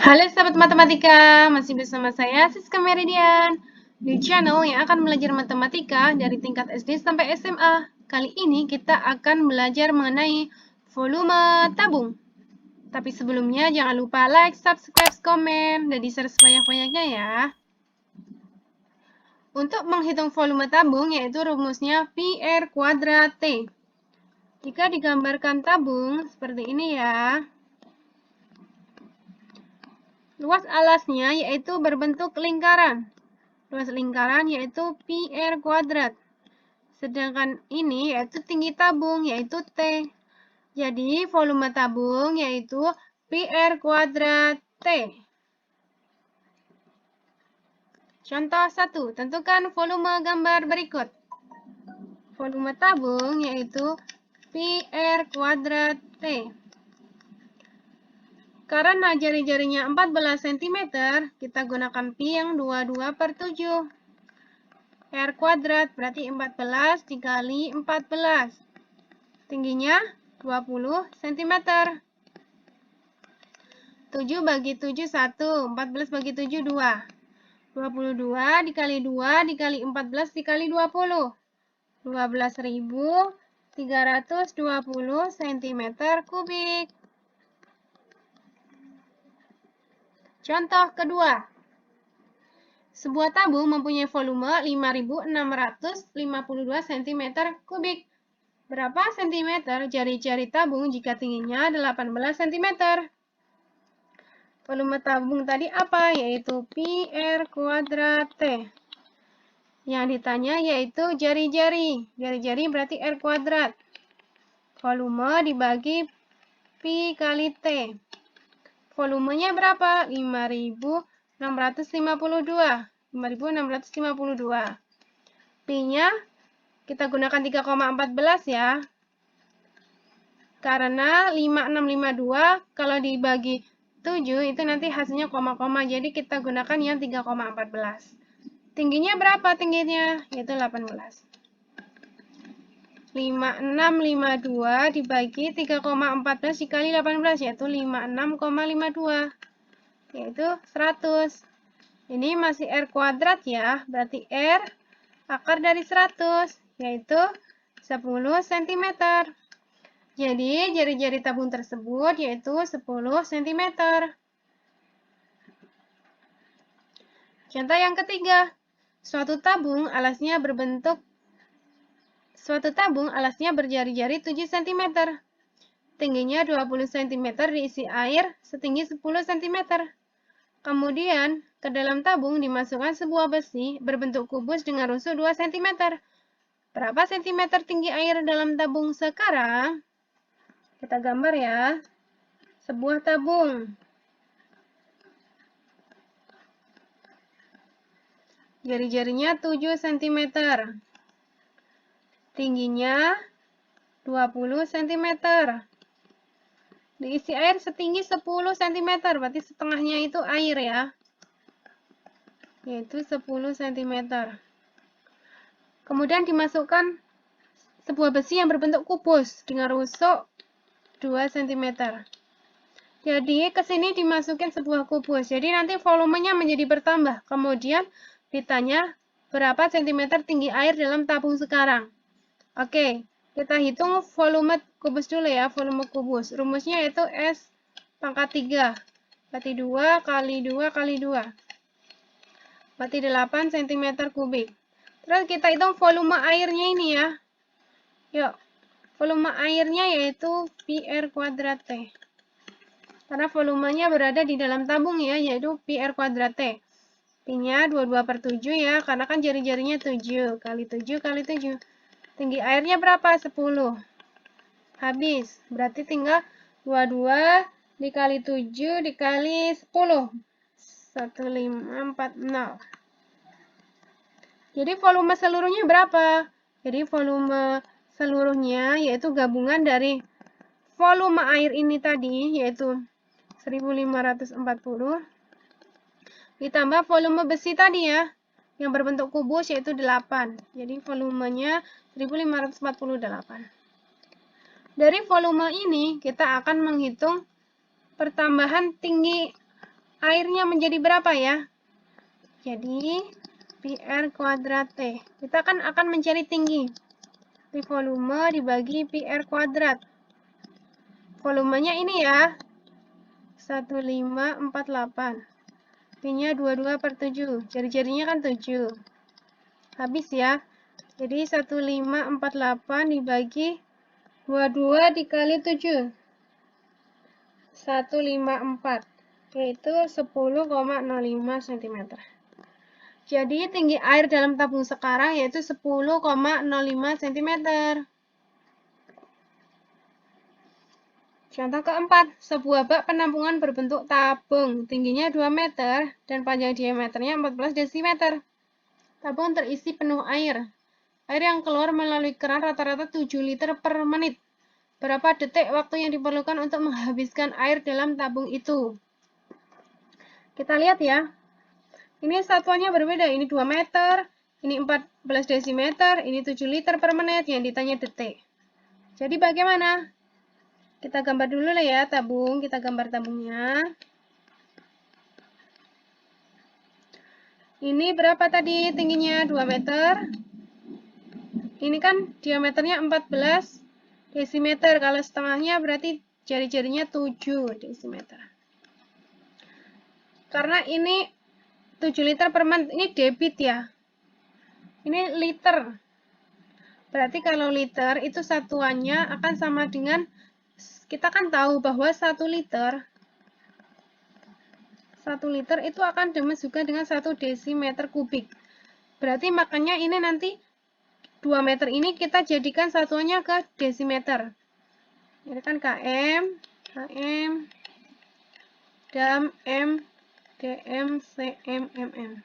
Halo sahabat matematika, masih bersama saya Siska Meridian di channel yang akan belajar matematika dari tingkat SD sampai SMA. Kali ini kita akan belajar mengenai volume tabung. Tapi sebelumnya jangan lupa like, subscribe, komen, dan di-share sebanyak-banyaknya ya. Untuk menghitung volume tabung yaitu rumusnya PR kuadrat T. Jika digambarkan tabung seperti ini ya. Luas alasnya yaitu berbentuk lingkaran. Luas lingkaran yaitu PR kuadrat. Sedangkan ini yaitu tinggi tabung yaitu T. Jadi volume tabung yaitu PR kuadrat T. Contoh 1. Tentukan volume gambar berikut. Volume tabung yaitu PR kuadrat T. Karena jari-jarinya 14 cm, kita gunakan pi yang 22/7. R kuadrat berarti 14 dikali 14. Tingginya 20 cm. 7 bagi 7, 1. 14 bagi 7, 2. 22 dikali 2 dikali 14 dikali 20. 12.320 cm kubik. Contoh kedua. Sebuah tabung mempunyai volume 5.652 cm kubik. Berapa sentimeter jari-jari tabung jika tingginya 18 cm? Volume tabung tadi apa? Yaitu PR kuadrat T. Yang ditanya yaitu jari-jari. Jari-jari berarti R kuadrat. Volume dibagi pi kali T. Volumenya berapa? 5.652. 5.652. Pi-nya kita gunakan 3,14 ya. Karena 5.652 kalau dibagi 7 itu nanti hasilnya koma-koma. Jadi kita gunakan yang 3,14. Tingginya berapa tingginya? Yaitu 18. 5.652 dibagi 3,14 dikali 18 yaitu 56,52. Yaitu 100. Ini masih R kuadrat ya. Berarti R akar dari 100 yaitu 10 cm. Jadi, jari-jari tabung tersebut yaitu 10 cm. Contoh yang ketiga, suatu tabung alasnya berjari-jari 7 cm. Tingginya 20 cm diisi air setinggi 10 cm. Kemudian, ke dalam tabung dimasukkan sebuah besi berbentuk kubus dengan rusuk 2 cm. Berapa sentimeter tinggi air dalam tabung sekarang? Kita gambar ya. Sebuah tabung. Jari-jarinya 7 cm. Tingginya 20 cm. Diisi air setinggi 10 cm. Berarti setengahnya itu air ya. Yaitu 10 cm. Kemudian dimasukkan sebuah besi yang berbentuk kubus dengan rusuk 2 cm. Jadi, ke sini dimasukin sebuah kubus. Jadi, nanti volumenya menjadi bertambah. Kemudian, ditanya berapa centimeter tinggi air dalam tabung sekarang. Oke, kita hitung volume kubus dulu ya, volume kubus. Rumusnya yaitu S pangkat 3. Berarti 2 kali 2 kali 2. Berarti 8 cm kubik. Terus kita hitung volume airnya ini ya. Yuk, volume airnya yaitu PR kuadrat T. Karena volumenya berada di dalam tabung ya, yaitu PR kuadrat T. Pi-nya 22/7 ya, karena kan jari-jarinya 7 kali 7 kali 7. Tinggi airnya berapa? 10. Habis, berarti tinggal 22 dikali 7 dikali 10. 1540. Jadi volume seluruhnya berapa? Jadi volume seluruhnya yaitu gabungan dari volume air ini tadi, yaitu 1540, ditambah volume besi tadi ya, yang berbentuk kubus yaitu 8. Jadi volumenya 1548. Dari volume ini kita akan menghitung pertambahan tinggi airnya menjadi berapa ya? Jadi, PR kuadrat T. Kita akan mencari tinggi. Di volume dibagi PR kuadrat. Volumenya ini ya, 1548. P-nya 22/7. Jari-jarinya kan 7. Habis ya. Jadi 1548 dibagi 22 dikali 7. 154. Yaitu 10,05 cm. Jadi tinggi air dalam tabung sekarang yaitu 10,05 cm. Contoh keempat, sebuah bak penampungan berbentuk tabung, tingginya 2 meter dan panjang diameternya 14 desimeter. Tabung terisi penuh air. Air yang keluar melalui keran rata-rata 7 liter per menit. Berapa detik waktu yang diperlukan untuk menghabiskan air dalam tabung itu? Kita lihat ya. Ini satuannya berbeda, ini 2 meter, ini 14 desimeter, ini 7 liter per menit, yang ditanya detik. Jadi bagaimana? Kita gambar dulu lah ya tabung, kita gambar tabungnya. Ini berapa tadi tingginya? 2 meter. Ini kan diameternya 14 desimeter, kalau setengahnya berarti jari-jarinya 7 desimeter. Karena ini 7 liter per menit, ini debit ya. Ini liter. Berarti kalau liter itu satuannya akan sama dengan, kita kan tahu bahwa 1 liter itu akan dimasukkan dengan 1 desimeter kubik. Berarti makanya ini nanti 2 meter ini kita jadikan satuannya ke desimeter. Ini kan km, dam, m, dm, cm, mm.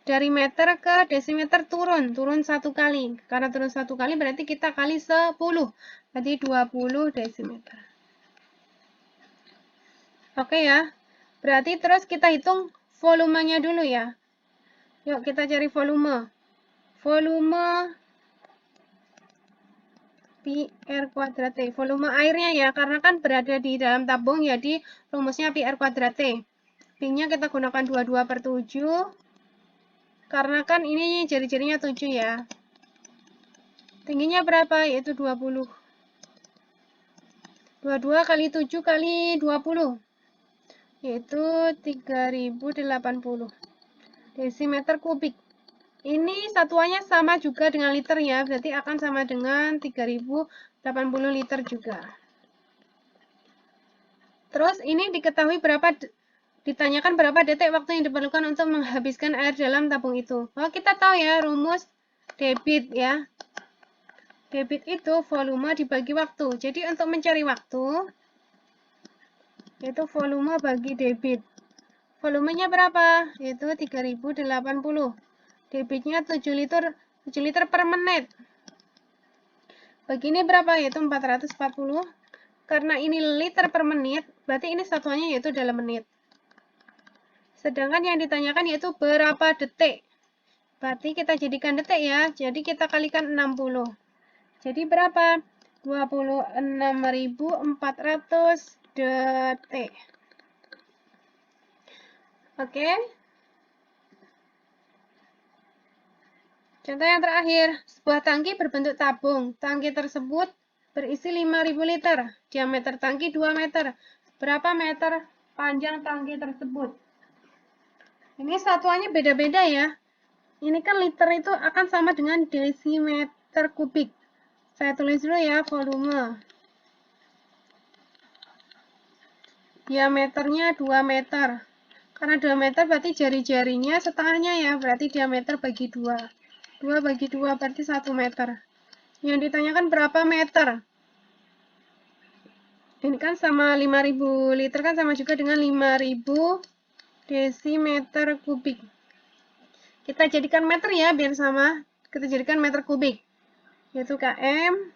Dari meter ke desimeter turun 1 kali. Karena turun 1 kali berarti kita kali 10. Berarti 20 desimeter. Oke ya. Berarti terus kita hitung volumenya dulu ya. Yuk kita cari volume. Volume PR kuadrat T. Volume airnya ya, karena kan berada di dalam tabung, jadi rumusnya PR kuadrat T. P-nya kita gunakan 22/7. Karena kan ini jari-jarinya 7 ya. Tingginya berapa? Yaitu 20. 22 kali 7 kali 20. Yaitu 3080 desimeter kubik. Ini satuannya sama juga dengan liter ya, berarti akan sama dengan 3080 liter juga. Terus ini diketahui berapa, ditanyakan berapa detik waktu yang diperlukan untuk menghabiskan air dalam tabung itu. Oh, kita tahu ya rumus debit ya. Debit itu volume dibagi waktu. Jadi untuk mencari waktu, yaitu volume bagi debit. Volumenya berapa? Yaitu 3080. Debitnya 7 liter per menit. Begini berapa? Yaitu 440. Karena ini liter per menit, berarti ini satuannya yaitu dalam menit. Sedangkan yang ditanyakan yaitu berapa detik. Berarti kita jadikan detik ya. Jadi kita kalikan 60. Jadi berapa? 26.400 detik. Oke. Contoh yang terakhir, sebuah tangki berbentuk tabung. Tangki tersebut berisi 5.000 liter. Diameter tangki 2 meter. Berapa meter panjang tangki tersebut? Ini satuannya beda-beda ya. Ini kan liter itu akan sama dengan desimeter kubik. Saya tulis dulu ya, volume. Diameternya 2 meter. Karena 2 meter berarti jari-jarinya setengahnya ya, berarti diameter bagi 2. 2 bagi 2 berarti 1 meter. Yang ditanyakan berapa meter? Ini kan sama 5.000 liter kan sama juga dengan 5.000 desimeter kubik. Kita jadikan meter ya, biar sama. Kita jadikan meter kubik. Yaitu km,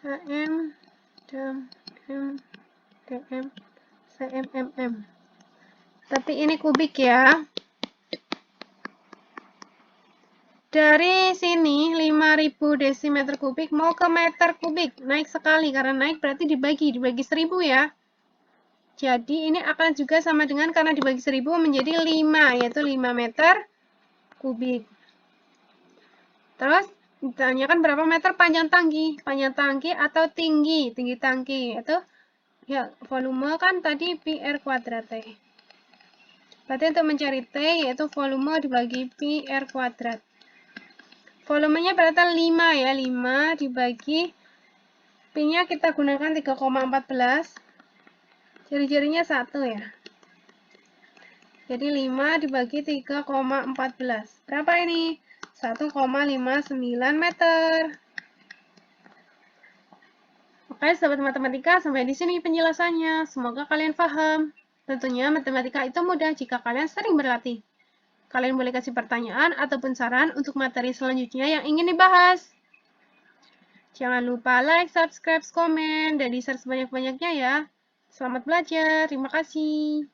dam, m, dm, cm, mm. Tapi ini kubik ya. Dari sini 5.000 desimeter kubik mau ke meter kubik. Naik sekali, karena naik berarti dibagi 1000 ya. Jadi ini akan juga sama dengan karena dibagi 1000 menjadi 5, yaitu 5 meter kubik. Terus ditanyakan berapa meter panjang tangki atau tinggi tangki, yaitu ya volume kan tadi pi R kuadrat T. Berarti untuk mencari T yaitu volume dibagi pi R kuadrat. Volumenya berarti 5 ya, 5 dibagi pi-nya kita gunakan 3,14. Jari-jarinya 1 ya. Jadi 5 dibagi 3,14. Berapa ini? 1,59 meter. Oke, sahabat matematika, sampai di sini penjelasannya. Semoga kalian paham. Tentunya matematika itu mudah jika kalian sering berlatih. Kalian boleh kasih pertanyaan ataupun saran untuk materi selanjutnya yang ingin dibahas. Jangan lupa like, subscribe, komen, dan di-share sebanyak-banyaknya ya. Selamat belajar, terima kasih.